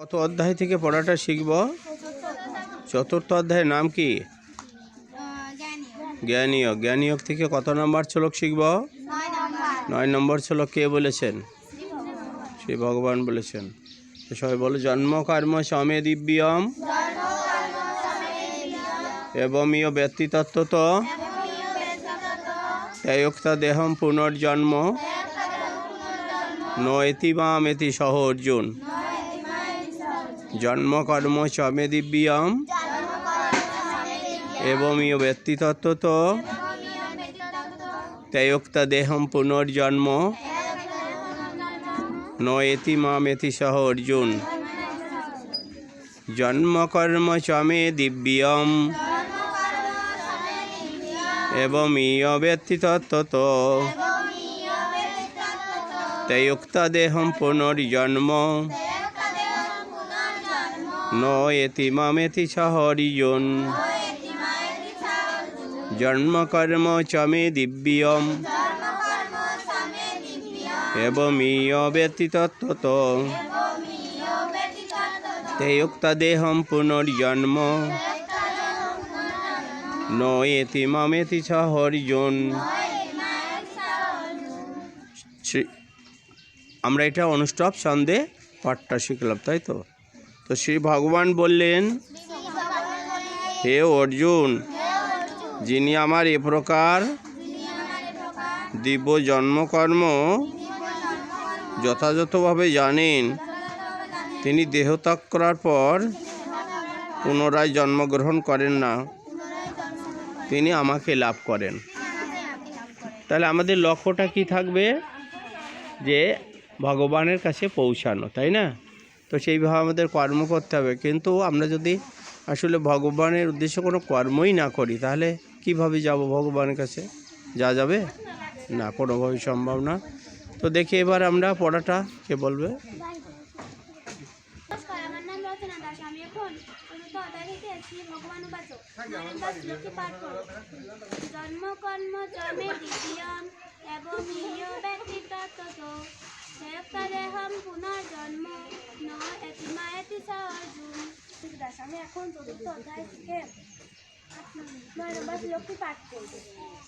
কত অধ্যায় থেকে পড়াটা শিখব? চতুর্থ অধ্যায়ের নাম কি? জ্ঞানীয়। জ্ঞানীয় থেকে কত নম্বর শ্লোক শিখব? 9 নম্বর শ্লোক কে বলেছেন? শ্রী ভগবান বলেছেন। সবাই বলো, জন্ম কর্ম সমে দিব্যম এবং ইয় ব্যক্তিতত্ত্বত ত্যায়োক্তা দেহম পুনর্জন্ম নয়তি মামেতি সহ অর্জুন। জন্ম কর্ম সমে দিব্যম এবং ইয় ব্যক্তিতত্ত্বত ত্যায়োক্তা দেহম পুনর্জন্ম নয়তি মামেতি সহ অর্জুন। জন্ম কর্ম সমে দিব্যম এবং ইয় ব্যক্তিতত্ত্বত ত্যায়োক্তা দেহম পুনর্জন্ম নয়তি মামেতি সহ অর্জুন। জন্ম কর্ম চমে দিব্যম এবং ইয় ব্যক্তিতত্ত্বত ত্যায়োক্তা দেহম পুনর্জন্ম নয়তি মামেতি সহ অর্জুন। আমরা এটা অনুষ্ঠব ছন্দে পাঠটা শিখলাম, তাই তো? তো শ্রী ভগবান বললেন, হে অর্জুন, যিনি আমার এ প্রকার দিব্য জন্মকর্ম যথাযথভাবে জানেন, তিনি দেহত্যাগ করার পর পুনরায় জন্মগ্রহণ করেন না, তিনি আমাকে লাভ করেন। তাহলে আমাদের লক্ষ্যটা কি থাকবে? যে ভগবানের কাছে পৌঁছানো, তাই না? তো সেইভাবে আমাদের কর্ম করতে হবে। কিন্তু আমরা যদি আসলে ভগবানের উদ্দেশ্যে কোনো কর্মই না করি, তাহলে কিভাবে যাব ভগবানের কাছে? যাবে না, কোনোভাবেই সম্ভব না। তো দেখি এবার আমরা পড়াটা কে বলবে? জন্ম কর্ম চমে দিব্যম এবং ইয় ব্যক্তিতত্ত্বত ত্যায়োক্তা দেহম পুনর্জন্ম নয়তি মামেতি সহ অর্জুন। আমি এখন চতুর্থ অধ্যায় থেকে 9 নম্বর শ্লোকটি পাঠ করব।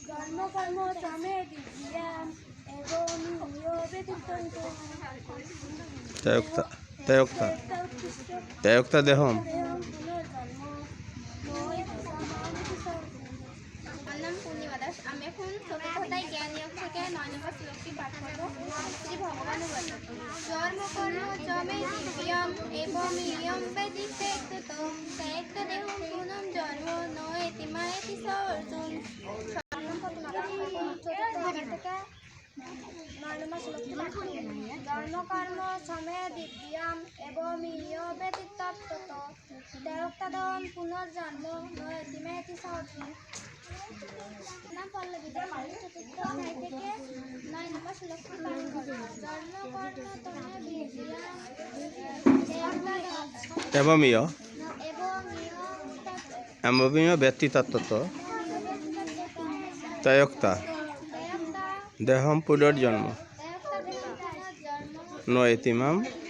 জন্ম কর্ম চমে দিব্যম এবং ইয় ব্যক্তিতত্ত্বত ত্যায়োক্তা দেহম। আমি এখন চতুর্থ অধ্যায় জ্ঞানীয় থেকে 9 নম্বর শ্লোকটি পাঠ করব। শ্রী ভগবান বলেন, জন্ম কর্ম চমে দিব্যম এবং ইয়ম ব্যক্তিতত্ত্বত ত্যায়োক্তা দেহম পুনর্জন্ম নয়তি মামেতি সহ অর্জুন। জন্ম কর্ম সমে দিব্যম এবং ইয় ব্যক্তিতত্ত্বত ত্যায়োক্তা দেহম পুনর্জন্ম নয়তি মামেতি সহ অর্জুন। চতুর্থ অধ্যায় থেকে 9 নম্বর শ্লোকটি পাঠ করব। জন্ম কর্ম চমে দিব্যম এবং ইয় ব্যক্তিতত্ত্বত ত্যায়োক্তা দেহম পুনর্জন্ম নয়তি মামেতি